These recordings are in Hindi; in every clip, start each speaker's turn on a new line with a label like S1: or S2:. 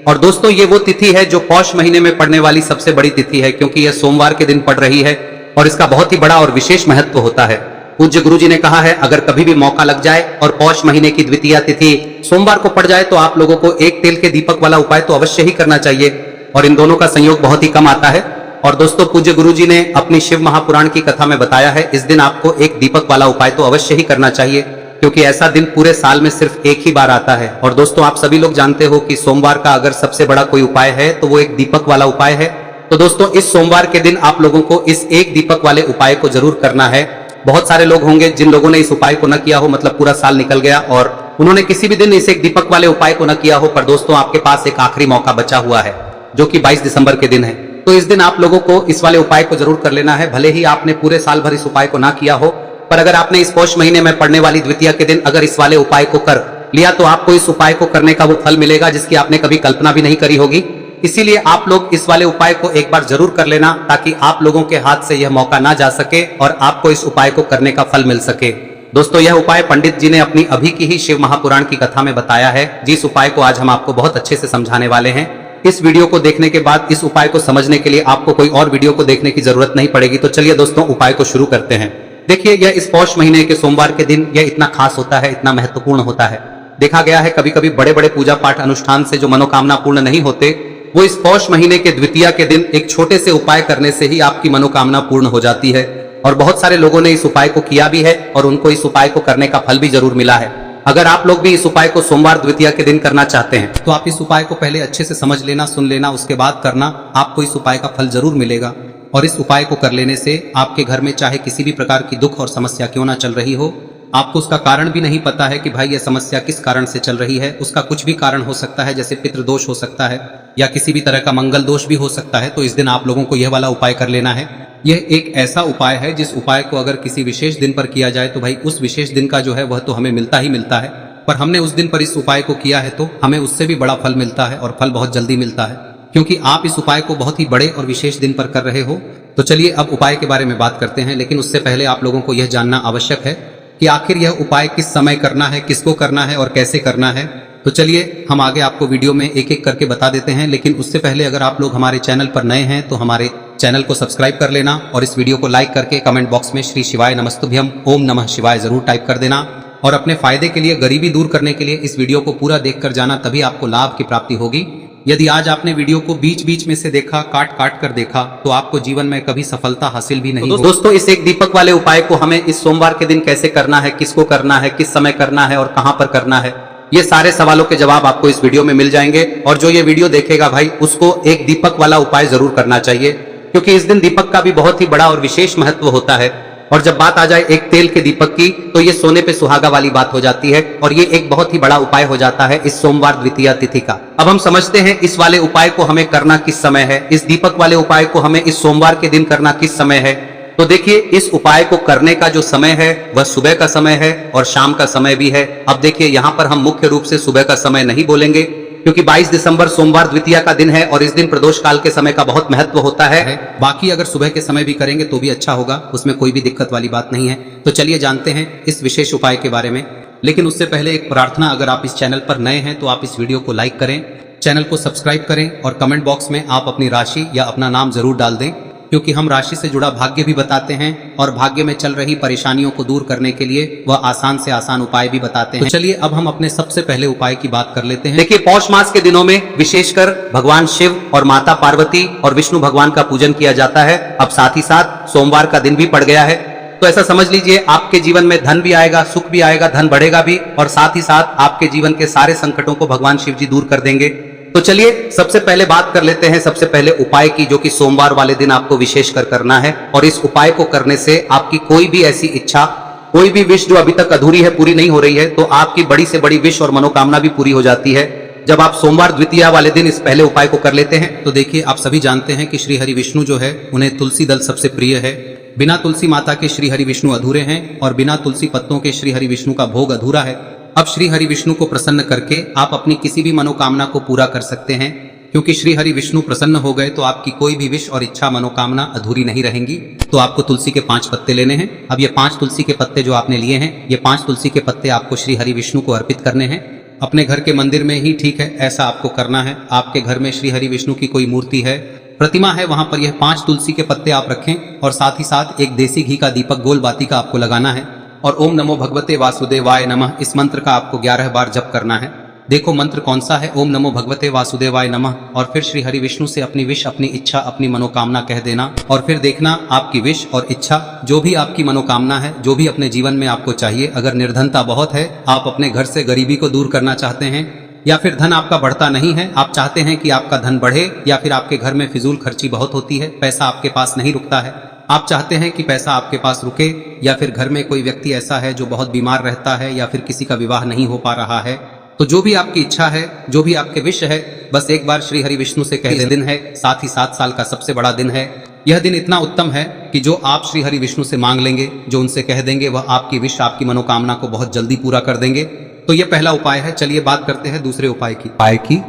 S1: और दोस्तों ये वो तिथि है जो पौष महीने में पड़ने वाली सबसे बड़ी तिथि है, क्योंकि यह सोमवार के दिन पड़ रही है और इसका बहुत ही बड़ा और विशेष महत्व होता है। पूज्य गुरुजी ने कहा है, अगर कभी भी मौका लग जाए और पौष महीने की द्वितीया तिथि सोमवार को पड़ जाए तो आप लोगों को एक तेल के दीपक वाला उपाय तो अवश्य ही करना चाहिए, और इन दोनों का संयोग बहुत ही कम आता है। और दोस्तों पूज्य गुरुजी ने अपनी शिव महापुराण की कथा में बताया है, इस दिन आपको एक दीपक वाला उपाय तो अवश्य ही करना चाहिए, क्योंकि ऐसा दिन पूरे साल में सिर्फ एक ही बार आता है। और दोस्तों आप सभी लोग जानते हो कि सोमवार का अगर सबसे बड़ा कोई उपाय है तो वो एक दीपक वाला उपाय है। तो दोस्तों इस सोमवार के दिन आप लोगों को इस एक दीपक वाले उपाय को जरूर करना है। बहुत सारे लोग होंगे जिन लोगों ने इस उपाय को न किया हो, मतलब पूरा साल निकल गया और उन्होंने किसी भी दिन इस एक दीपक वाले उपाय को न किया हो, पर दोस्तों आपके पास एक आखिरी मौका बचा हुआ है जो कि 22 दिसंबर के दिन है। तो इस दिन आप लोगों को इस वाले उपाय को जरूर कर लेना है। भले ही आपने पूरे साल भर इस उपाय को ना किया हो, पर अगर आपने इस पौष महीने में पड़ने वाली द्वितीया के दिन अगर इस वाले उपाय को कर लिया तो आपको इस उपाय को करने का वो फल मिलेगा जिसकी आपने कभी कल्पना भी नहीं करी होगी। इसीलिए आप लोग इस वाले उपाय को एक बार जरूर कर लेना, ताकि आप लोगों के हाथ से यह मौका ना जा सके और आपको इस उपाय को करने का फल मिल सके। दोस्तों यह उपाय पंडित जी ने अपनी अभी की ही शिव महापुराण की कथा में बताया है, जिस उपाय को आज हम आपको बहुत अच्छे से समझाने वाले हैं। इस वीडियो को देखने के बाद इस उपाय को समझने के लिए आपको कोई और वीडियो को देखने की जरूरत नहीं पड़ेगी। तो चलिए दोस्तों उपाय को शुरू करते हैं। देखिए यह इस पौष महीने के सोमवार के दिन यह इतना खास होता है, इतना महत्वपूर्ण होता है। देखा गया है कभी कभी बड़े बड़े पूजा पाठ अनुष्ठान से जो मनोकामना पूर्ण नहीं होते, वो इस पौष महीने के द्वितीया के दिन एक छोटे से उपाय करने से ही आपकी मनोकामना पूर्ण हो जाती है। और बहुत सारे लोगों ने इस उपाय को किया भी है और उनको इस उपाय को करने का फल भी जरूर मिला है। अगर आप लोग भी इस उपाय को सोमवार द्वितीया के दिन करना चाहते हैं तो आप इस उपाय को पहले अच्छे से समझ लेना, सुन लेना, उसके बाद करना। आपको इस उपाय का फल जरूर मिलेगा। और इस उपाय को कर लेने से आपके घर में चाहे किसी भी प्रकार की दुख और समस्या क्यों ना चल रही हो, आपको उसका कारण भी नहीं पता है कि भाई यह समस्या किस कारण से चल रही है, उसका कुछ भी कारण हो सकता है, जैसे पितृदोष हो सकता है या किसी भी तरह का मंगल दोष भी हो सकता है। तो इस दिन आप लोगों को यह वाला उपाय कर लेना है। यह एक ऐसा उपाय है जिस उपाय को अगर किसी विशेष दिन पर किया जाए तो भाई उस विशेष दिन का जो है वह तो हमें मिलता ही मिलता है, पर हमने उस दिन पर इस उपाय को किया है तो हमें उससे भी बड़ा फल मिलता है, और फल बहुत जल्दी मिलता है, क्योंकि आप इस उपाय को बहुत ही बड़े और विशेष दिन पर कर रहे हो। तो चलिए अब उपाय के बारे में बात करते हैं, लेकिन उससे पहले आप लोगों को यह जानना आवश्यक है कि आखिर यह उपाय किस समय करना है, किसको करना है और कैसे करना है। तो चलिए हम आगे आपको वीडियो में एक एक करके बता देते हैं, लेकिन उससे पहले अगर आप लोग हमारे चैनल पर नए हैं तो हमारे चैनल को सब्सक्राइब कर लेना और इस वीडियो को लाइक करके कमेंट बॉक्स में श्री शिवाय नमस्तुभ्यम ओम नमः शिवाय जरूर टाइप कर देना। और अपने फायदे के लिए, गरीबी दूर करने के लिए इस वीडियो को पूरा देखकर जाना, तभी आपको लाभ की प्राप्ति होगी। यदि आज आपने वीडियो को बीच बीच में से देखा, काट काट कर देखा, तो आपको जीवन में कभी सफलता हासिल भी नहीं होगी। दोस्तों इस एक दीपक वाले उपाय को हमें इस सोमवार के दिन कैसे करना है, किसको करना है, किस समय करना है और कहां पर करना है, ये सारे सवालों के जवाब आपको इस वीडियो में मिल जाएंगे। और जो ये वीडियो देखेगा भाई उसको एक दीपक वाला उपाय जरूर करना चाहिए, क्योंकि इस दिन दीपक का भी बहुत ही बड़ा और विशेष महत्व होता है। और जब बात आ जाए एक तेल के दीपक की तो ये सोने पे सुहागा वाली बात हो जाती है, और ये एक बहुत ही बड़ा उपाय हो जाता है इस सोमवार द्वितीया तिथि का। अब हम समझते हैं इस वाले उपाय को हमें करना किस समय है, इस दीपक वाले उपाय को हमें इस सोमवार के दिन करना किस समय है। तो देखिए इस उपाय को करने का जो समय है वह सुबह का समय है और शाम का समय भी है। अब देखिए यहाँ पर हम मुख्य रूप से सुबह का समय नहीं बोलेंगे, क्योंकि 22 दिसंबर सोमवार द्वितीया का दिन है और इस दिन प्रदोष काल के समय का बहुत महत्व होता है। बाकी अगर सुबह के समय भी करेंगे तो भी अच्छा होगा, उसमें कोई भी दिक्कत वाली बात नहीं है। तो चलिए जानते हैं इस विशेष उपाय के बारे में। लेकिन उससे पहले एक प्रार्थना, अगर आप इस चैनल पर नए हैं तो आप इस वीडियो को लाइक करें, चैनल को सब्सक्राइब करें और कमेंट बॉक्स में आप अपनी राशि या अपना नाम जरूर डाल दें, क्योंकि हम राशि से जुड़ा भाग्य भी बताते हैं और भाग्य में चल रही परेशानियों को दूर करने के लिए वह आसान से आसान उपाय भी बताते हैं। तो चलिए अब हम अपने सबसे पहले उपाय की बात कर लेते हैं। देखिए पौष मास के दिनों में विशेषकर भगवान शिव और माता पार्वती और विष्णु भगवान का पूजन किया जाता है। अब साथ ही साथ सोमवार का दिन भी पड़ गया है, तो ऐसा समझ लीजिए आपके जीवन में धन भी आएगा, सुख भी आएगा, धन बढ़ेगा भी, और साथ ही साथ आपके जीवन के सारे संकटों को भगवान शिव जी दूर कर देंगे। तो चलिए सबसे पहले बात कर लेते हैं सबसे पहले उपाय की, जो कि सोमवार वाले दिन आपको विशेषकर करना है। और इस उपाय को करने से आपकी कोई भी ऐसी इच्छा, कोई भी विश जो अभी तक अधूरी है, पूरी नहीं हो रही है, तो आपकी बड़ी से बड़ी विश और मनोकामना भी पूरी हो जाती है जब आप सोमवार द्वितीया वाले दिन इस पहले उपाय को कर लेते हैं। तो देखिए आप सभी जानते हैं कि श्री हरि विष्णु जो है उन्हें तुलसी दल सबसे प्रिय है। बिना तुलसी माता के श्री हरि विष्णु अधूरे हैं और बिना तुलसी पत्तों के श्री हरि विष्णु का भोग अधूरा है। अब श्री हरि विष्णु को प्रसन्न करके आप अपनी किसी भी मनोकामना को पूरा कर सकते हैं, क्योंकि श्री हरि विष्णु प्रसन्न हो गए तो आपकी कोई भी विश और इच्छा मनोकामना अधूरी नहीं रहेंगी। तो आपको तुलसी के 5 पत्ते लेने हैं। अब ये 5 तुलसी के पत्ते जो आपने लिए हैं, ये 5 तुलसी के पत्ते आपको श्री हरि विष्णु को अर्पित करने हैं। अपने घर के मंदिर में ही ठीक है, ऐसा आपको करना है। आपके घर में श्री हरि विष्णु की कोई मूर्ति है, प्रतिमा है, वहां पर यह 5 तुलसी के पत्ते आप रखें और साथ ही साथ एक देसी घी का दीपक गोल बाती का आपको लगाना है और ओम नमो भगवते वासुदेवाय नमः इस मंत्र का आपको 11 बार जप करना है। देखो मंत्र कौन सा है, ओम नमो भगवते वासुदेवाय नमः, और फिर श्री हरि विष्णु से अपनी विश, अपनी इच्छा, अपनी मनोकामना कह देना और फिर देखना आपकी विश और इच्छा, जो भी आपकी मनोकामना है, जो भी अपने जीवन में आपको चाहिए। अगर निर्धनता बहुत है, आप अपने घर से गरीबी को दूर करना चाहते हैं, या फिर धन आपका बढ़ता नहीं है, आप चाहते हैं कि आपका धन बढ़े, या फिर आपके घर में फिजूल खर्ची बहुत होती है, पैसा आपके पास नहीं रुकता है, आप चाहते हैं कि पैसा आपके पास रुके, या फिर घर में कोई व्यक्ति ऐसा है जो बहुत बीमार रहता है, या फिर किसी का विवाह नहीं हो पा रहा है, तो जो भी आपकी इच्छा है, जो भी आपके विश है, बस एक बार श्री हरि विष्णु से कह दे। दिन है, साथ ही 7 साल का सबसे बड़ा दिन है। यह दिन इतना उत्तम है कि जो आप श्री हरि विष्णु से मांग लेंगे, जो उनसे कह देंगे, वह आपकी विश, आपकी मनोकामना को बहुत जल्दी पूरा कर देंगे। तो यह पहला उपाय है। चलिए बात करते हैं दूसरे उपाय की।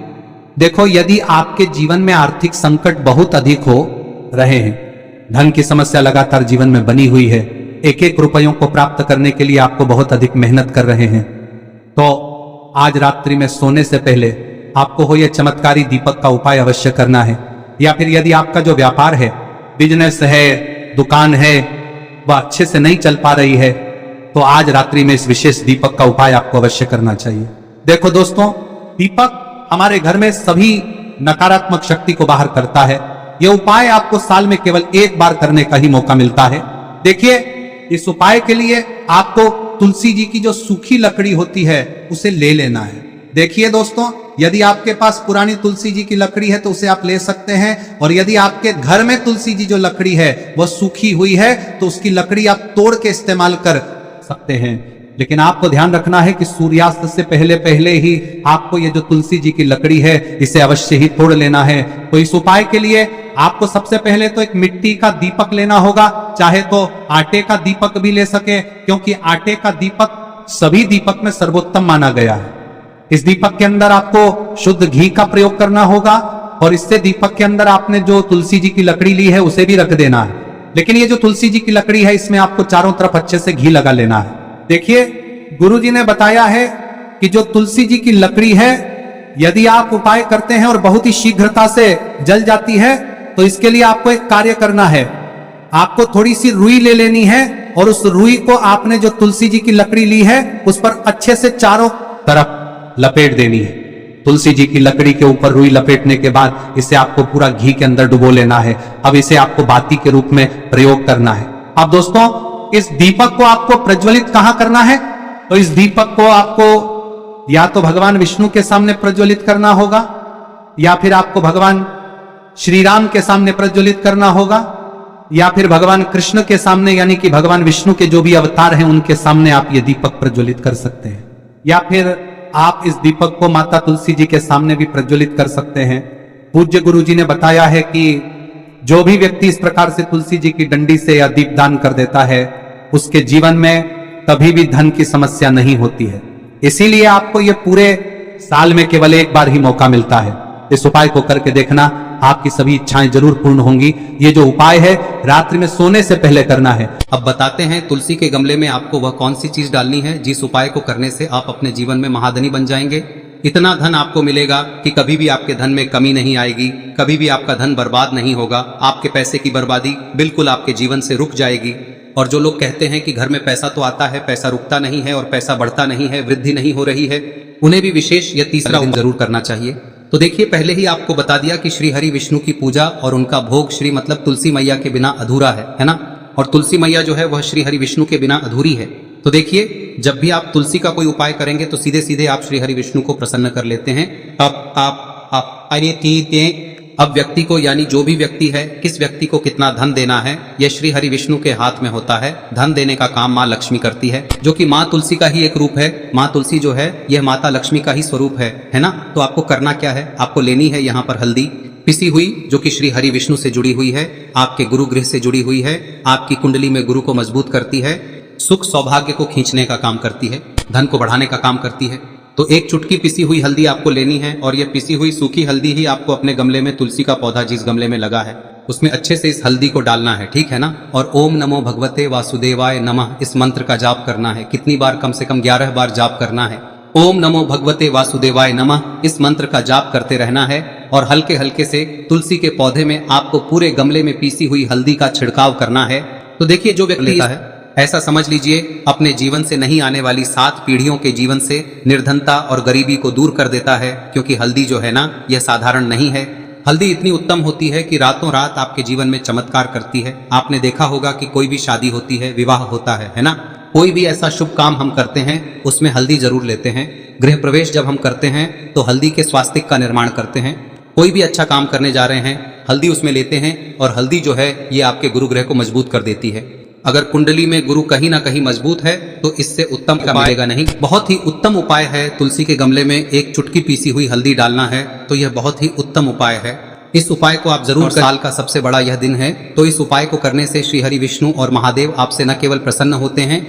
S2: देखो, यदि आपके जीवन में आर्थिक संकट बहुत अधिक हो रहे हैं, धन की समस्या लगातार जीवन में बनी हुई है, एक एक रुपयों को प्राप्त करने के लिए आपको बहुत अधिक मेहनत कर रहे हैं, तो आज रात्रि में सोने से पहले आपको हो यह चमत्कारी दीपक का उपाय अवश्य करना है। या फिर यदि आपका जो व्यापार है, बिजनेस है, दुकान है, वह अच्छे से नहीं चल पा रही है, तो आज रात्रि में इस विशेष दीपक का उपाय आपको अवश्य करना चाहिए। देखो दोस्तों, दीपक हमारे घर में सभी नकारात्मक शक्ति को बाहर करता है। यह उपाय आपको साल में केवल एक बार करने का ही मौका मिलता है। देखिए, इस उपाय के लिए आपको तुलसी जी की जो सूखी लकड़ी होती है उसे ले लेना है। देखिए दोस्तों, यदि आपके पास पुरानी तुलसी जी की लकड़ी है तो उसे आप ले सकते हैं, और यदि आपके घर में तुलसी जी जो लकड़ी है वह सूखी हुई है तो उसकी लकड़ी आप तोड़ के इस्तेमाल कर सकते हैं। लेकिन आपको ध्यान रखना है कि सूर्यास्त से पहले पहले ही आपको ये जो तुलसी जी की लकड़ी है इसे अवश्य ही तोड़ लेना है। तो इस उपाय के लिए आपको सबसे पहले तो एक मिट्टी का दीपक लेना होगा, चाहे तो आटे का दीपक भी ले सके, क्योंकि आटे का दीपक सभी दीपक में सर्वोत्तम माना गया है। इस दीपक के अंदर आपको शुद्ध घी का प्रयोग करना होगा, और इससे दीपक के अंदर आपने जो तुलसी जी की लकड़ी ली है उसे भी रख देना है। लेकिन ये जो तुलसी जी की लकड़ी है, इसमें आपको चारों तरफ अच्छे से घी लगा लेना है। देखिए, गुरु जी ने बताया है कि जो तुलसी जी की लकड़ी है, यदि आप उपाय करते हैं और बहुत ही शीघ्रता से जल जाती है, तो इसके लिए आपको एक कार्य करना है। आपको थोड़ी सी रुई ले लेनी है, और उस रुई को आपने जो तुलसी जी की लकड़ी ली है उस पर अच्छे से चारों तरफ लपेट देनी है। तुलसी जी की लकड़ी के ऊपर रुई लपेटने के बाद इसे आपको पूरा घी के अंदर डुबो लेना है। अब इसे आपको बाती के रूप में प्रयोग करना है। अब दोस्तों, इस दीपक को आपको प्रज्वलित कहां करना है? तो इस दीपक को आपको या तो भगवान विष्णु के सामने प्रज्वलित करना होगा, या फिर आपको भगवान श्री राम के सामने प्रज्वलित करना होगा, या फिर भगवान कृष्ण के सामने, यानी कि भगवान विष्णु के जो भी अवतार हैं उनके सामने आप ये दीपक प्रज्वलित कर सकते हैं। या फिर आप इस दीपक को माता तुलसी जी के सामने भी प्रज्वलित कर सकते हैं। पूज्य गुरु जी ने बताया है कि जो भी व्यक्ति इस प्रकार से तुलसी जी की डंडी से या दीपदान कर देता है, उसके जीवन में कभी भी धन की समस्या नहीं होती है। इसीलिए आपको यह पूरे साल में केवल एक बार ही मौका मिलता है। इस उपाय को करके देखना, आपकी सभी इच्छाएं जरूर पूर्ण होंगी। ये जो उपाय है रात्रि में सोने से पहले करना है।
S1: अब बताते हैं तुलसी के गमले में आपको वह कौन सी चीज डालनी है जिस उपाय को करने से आप अपने जीवन में महाधनी बन जाएंगे। इतना धन आपको मिलेगा कि कभी भी आपके धन में कमी नहीं आएगी, कभी भी आपका धन बर्बाद नहीं होगा। आपके पैसे की बर्बादी बिल्कुल आपके जीवन से रुक जाएगी। और जो लोग कहते हैं कि घर में पैसा तो आता है, पैसा रुकता नहीं है और पैसा बढ़ता नहीं है, वृद्धि नहीं हो रही है, उन्हें भी विशेष यह तीसरा दिन जरूर करना चाहिए। तो देखिए, पहले ही आपको बता दिया कि श्री हरि विष्णु की पूजा और उनका भोग श्री मतलब तुलसी मैया के बिना अधूरा है ना। और तुलसी मैया जो है वह श्री हरि विष्णु के बिना अधूरी है। तो देखिए, जब भी आप तुलसी का कोई उपाय करेंगे तो सीधे सीधे आप श्री हरि विष्णु को प्रसन्न कर लेते हैं। अब व्यक्ति को, यानी जो भी व्यक्ति है, किस व्यक्ति को कितना धन देना है, यह श्री हरि विष्णु के हाथ में होता है। धन देने का काम माँ लक्ष्मी करती है, जो कि माँ तुलसी का ही एक रूप है। माँ तुलसी जो है यह माता लक्ष्मी का ही स्वरूप है ना। तो आपको करना क्या है, आपको लेनी है यहाँ पर हल्दी पिसी हुई, जो कि श्री हरि विष्णु से जुड़ी हुई है, आपके गुरु गृह से जुड़ी हुई है, आपकी कुंडली में गुरु को मजबूत करती है, सुख सौभाग्य को खींचने का काम करती है, धन को बढ़ाने का काम करती है। तो एक चुटकी पिसी हुई हल्दी आपको लेनी है, और यह पिसी हुई सूखी हल्दी ही आपको अपने गमले में, तुलसी का पौधा जिस गमले में लगा है उसमें अच्छे से इस हल्दी को डालना है, ठीक है ना। और ओम नमो भगवते वासुदेवाय नमः इस मंत्र का जाप करना है। कितनी बार? कम से कम 11 बार जाप करना है। ओम नमो भगवते वासुदेवाय नमः इस मंत्र का जाप करते रहना है और हल्के हल्के से तुलसी के पौधे में आपको पूरे गमले में पीसी हुई हल्दी का छिड़काव करना है। तो देखिए, जो व्यक्ति लेता है, ऐसा समझ लीजिए अपने जीवन से नहीं आने वाली 7 पीढ़ियों के जीवन से निर्धनता और गरीबी को दूर कर देता है। क्योंकि हल्दी जो है ना, यह साधारण नहीं है। हल्दी इतनी उत्तम होती है कि रातों रात आपके जीवन में चमत्कार करती है। आपने देखा होगा कि कोई भी शादी होती है, विवाह होता है ना, कोई भी ऐसा शुभ काम हम करते हैं उसमें हल्दी जरूर लेते हैं। गृह प्रवेश जब हम करते हैं तो हल्दी के स्वास्तिक का निर्माण करते हैं। कोई भी अच्छा काम करने जा रहे हैं, हल्दी उसमें लेते हैं और हल्दी जो है ये आपके गुरु ग्रह को मजबूत कर देती है। अगर कुंडली में गुरु कहीं ना कहीं मजबूत है तो इससे उत्तम का मिलेगा नहीं। बहुत ही उत्तम उपाय है तुलसी के गमले में एक चुटकी पीसी हुई हल्दी डालना है, तो यह बहुत ही उत्तम उपाय है। इस उपाय को आप जरूर करें। साल का सबसे बड़ा यह दिन है, तो इस उपाय को करने से श्री हरि विष्णु और महादेव आपसे न केवल प्रसन्न होते हैं,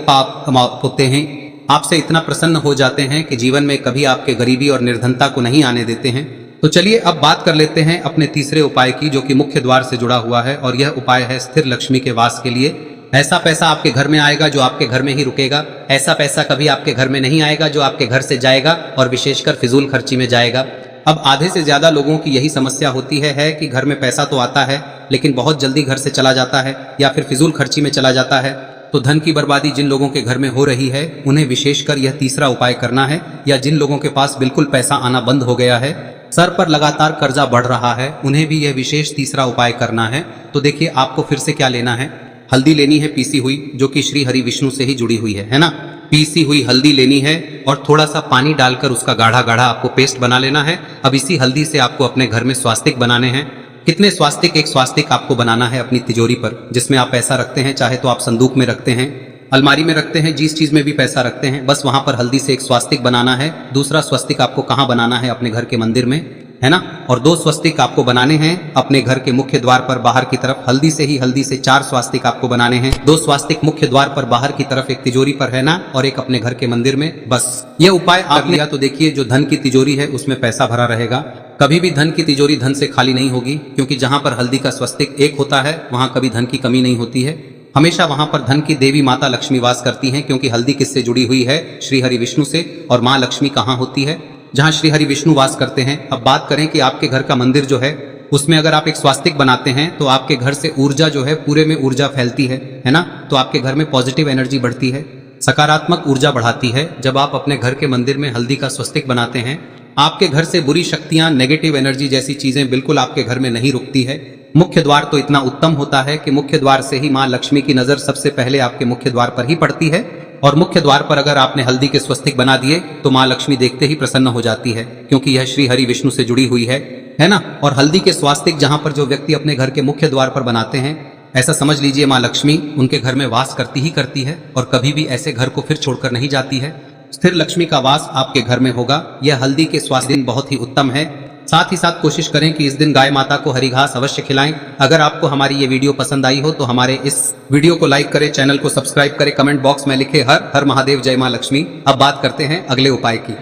S1: पाप होते हैं, आपसे इतना प्रसन्न हो जाते हैं कि जीवन में कभी आपके गरीबी और निर्धनता को नहीं आने देते हैं। तो चलिए अब बात कर लेते हैं अपने तीसरे उपाय की, जो कि मुख्य द्वार से जुड़ा हुआ है। और यह उपाय है स्थिर लक्ष्मी के वास के लिए। ऐसा पैसा आपके घर में आएगा जो आपके घर में ही रुकेगा। ऐसा पैसा कभी आपके घर में नहीं आएगा जो आपके घर से जाएगा और विशेषकर फिजूल खर्ची में जाएगा। अब आधे से ज्यादा लोगों की यही समस्या होती है कि घर में पैसा तो आता है लेकिन बहुत जल्दी घर से चला जाता है या फिर फिजूल खर्ची में चला जाता है। तो धन की बर्बादी जिन लोगों के घर में हो रही है उन्हें विशेषकर यह तीसरा उपाय करना है। या जिन लोगों के पास बिल्कुल पैसा आना बंद हो गया है, सर पर लगातार कर्जा बढ़ रहा है, उन्हें भी यह विशेष तीसरा उपाय करना है। तो देखिए, आपको फिर से क्या लेना है। हल्दी लेनी है पीसी हुई, जो कि श्री हरि विष्णु से ही जुड़ी हुई है ना। पीसी हुई हल्दी लेनी है और थोड़ा सा पानी डालकर उसका गाढ़ा गाढ़ा आपको पेस्ट बना लेना है। अब इसी हल्दी से आपको अपने घर में स्वास्तिक बनाने हैं। कितने स्वास्तिक? एक स्वास्तिक आपको बनाना है अपनी तिजोरी पर, जिसमें आप पैसा रखते हैं। चाहे तो आप संदूक में रखते हैं, अलमारी में रखते हैं, जिस चीज में भी पैसा रखते हैं, बस वहां पर हल्दी से एक स्वास्तिक बनाना है। दूसरा स्वस्तिक आपको कहाँ बनाना है? अपने घर के मंदिर में, है ना। और 2 स्वस्तिक आपको बनाने हैं अपने घर के मुख्य द्वार पर बाहर की तरफ। हल्दी से 4 स्वास्तिक आपको बनाने हैं। 2 स्वास्तिक मुख्य द्वार पर बाहर की तरफ, एक तिजोरी पर है ना, और एक अपने घर के मंदिर में। बस ये उपाय आप लिया तो देखिए, जो धन की तिजोरी है उसमें पैसा भरा रहेगा। कभी भी धन की तिजोरी धन से खाली नहीं होगी, क्योंकि जहां पर हल्दी का स्वस्तिक एक होता है वहां कभी धन की कमी नहीं होती है। हमेशा वहां पर धन की देवी माता लक्ष्मी वास करती हैं, क्योंकि हल्दी किससे जुड़ी हुई है? श्री हरि विष्णु से। और माँ लक्ष्मी कहाँ होती है? जहां श्री हरि विष्णु वास करते हैं। अब बात करें कि आपके घर का मंदिर जो है उसमें अगर आप एक स्वास्तिक बनाते हैं तो आपके घर से ऊर्जा जो है, पूरे में ऊर्जा फैलती है ना। तो आपके घर में पॉजिटिव एनर्जी बढ़ती है, सकारात्मक ऊर्जा बढ़ाती है। जब आप अपने घर के मंदिर में हल्दी का स्वस्तिक बनाते हैं, आपके घर से बुरी शक्तियां, नेगेटिव एनर्जी जैसी चीजें बिल्कुल आपके घर में नहीं रुकती है। मुख्य द्वार तो इतना उत्तम होता है कि मुख्य द्वार से ही माँ लक्ष्मी की नजर सबसे पहले आपके मुख्य द्वार पर ही पड़ती है। और मुख्य द्वार पर अगर आपने हल्दी के स्वस्तिक बना दिए तो माँ लक्ष्मी देखते ही प्रसन्न हो जाती है, क्योंकि यह श्री हरि विष्णु से जुड़ी हुई है ना। और हल्दी के स्वास्तिक जहां पर जो व्यक्ति अपने घर के मुख्य द्वार पर बनाते हैं, ऐसा समझ लीजिए माँ लक्ष्मी उनके घर में वास करती ही करती है और कभी भी ऐसे घर को फिर छोड़कर नहीं जाती है। स्थिर लक्ष्मी का वास आपके घर में होगा। यह हल्दी के स्वास्तिक बहुत ही उत्तम है। साथ ही साथ कोशिश करें कि इस दिन गाय माता को हरी घास अवश्य खिलाएं। अगर आपको हमारी ये वीडियो पसंद आई हो तो हमारे इस वीडियो को लाइक करें, चैनल को सब्सक्राइब करें, कमेंट बॉक्स में लिखे हर हर महादेव, जय मां लक्ष्मी। अब बात करते हैं अगले उपाय की।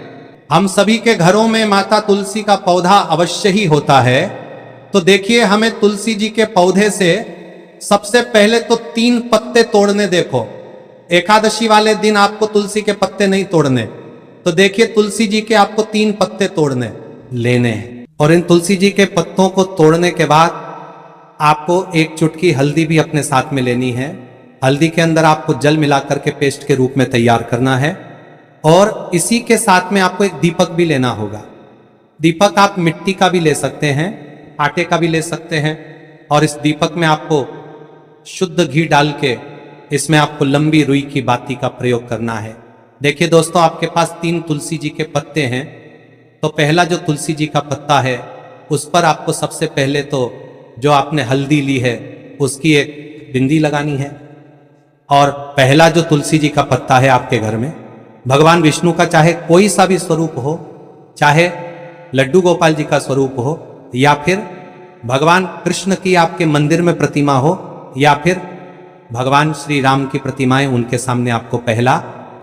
S2: हम सभी के घरों में माता तुलसी का पौधा अवश्य ही होता है। तो देखिए, हमें तुलसी जी के पौधे से सबसे पहले तो 3 पत्ते तोड़ने। देखो, एकादशी वाले दिन आपको तुलसी के पत्ते नहीं तोड़ने। तो देखिए, तुलसी जी के आपको 3 पत्ते तोड़ने लेने हैं। और इन तुलसी जी के पत्तों को तोड़ने के बाद आपको एक चुटकी हल्दी भी अपने साथ में लेनी है। हल्दी के अंदर आपको जल मिलाकर के पेस्ट के रूप में तैयार करना है। और इसी के साथ में आपको एक दीपक भी लेना होगा। दीपक आप मिट्टी का भी ले सकते हैं, आटे का भी ले सकते हैं। और इस दीपक में आपको शुद्ध घी डाल के इसमें आपको लंबी रुई की बाती का प्रयोग करना है। देखिए दोस्तों, आपके पास 3 तुलसी जी के पत्ते हैं। तो पहला जो तुलसी जी का पत्ता है उस पर आपको सबसे पहले तो जो आपने हल्दी ली है उसकी एक बिंदी लगानी है। और पहला जो तुलसी जी का पत्ता है आपके घर में, भगवान विष्णु का चाहे कोई सा भी स्वरूप हो, चाहे लड्डू गोपाल जी का स्वरूप हो, या फिर भगवान कृष्ण की आपके मंदिर में प्रतिमा हो, या फिर भगवान श्री राम की प्रतिमाएं, उनके सामने आपको पहला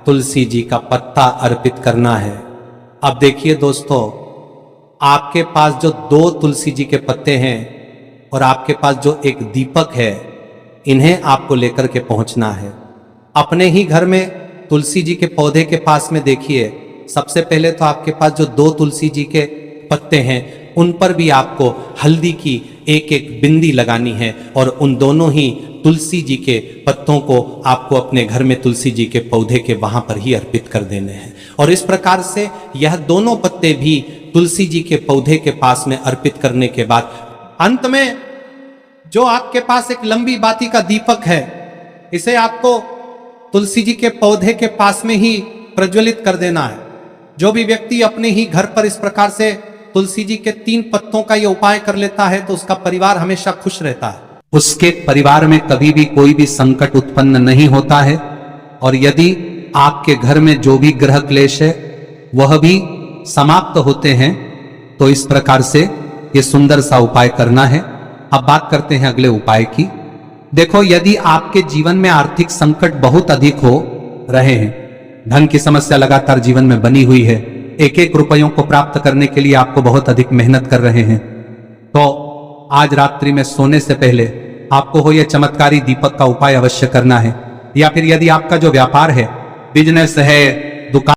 S2: तुलसी जी का पत्ता अर्पित करना है। अब देखिए दोस्तों, आपके पास जो 2 तुलसी जी के पत्ते हैं और आपके पास जो एक दीपक है, इन्हें आपको लेकर के पहुंचना है। अपने ही घर में तुलसी जी के पौधे के पास में देखिए, सबसे पहले तो आपके पास जो 2 तुलसी जी के पत्ते हैं उन पर भी आपको हल्दी की एक एक बिंदी लगानी है और उन दोनों ही तुलसी जी के पत्तों को आपको अपने घर में तुलसी जी के पौधे के वहां पर ही अर्पित कर देने हैं। और इस प्रकार से यह दोनों पत्ते भी तुलसी जी के पौधे के पास में अर्पित करने के बाद अंत में जो आपके पास एक लंबी बाती का दीपक है, इसे आपको तुलसी जी के पौधे के पास में ही प्रज्वलित कर देना है। जो भी व्यक्ति अपने ही घर पर इस प्रकार से तुलसी जी के 3 पत्तों का यह उपाय कर लेता है तो उसका परिवार हमेशा खुश रहता है, उसके परिवार में कभी भी कोई भी संकट उत्पन्न नहीं होता है। और यदि आपके घर में जो भी ग्रह क्लेश है वह भी समाप्त होते हैं, तो इस प्रकार से ये सुंदर सा उपाय करना है। अब बात करते हैं अगले उपाय की। देखो, यदि आपके जीवन में आर्थिक संकट बहुत अधिक हो रहे हैं, धन की समस्या लगातार जीवन में बनी हुई है, एक एक रुपयों को प्राप्त करने के लिए आपको बहुत अधिक मेहनत कर रहे हैं, तो आज रात्रि में सोने से पहले आपको हो यह चमत्कारी दीपक का उपाय अवश्य करना है। या फिर यदि आपका जो व्यापार है, बिजनेस है, दुकान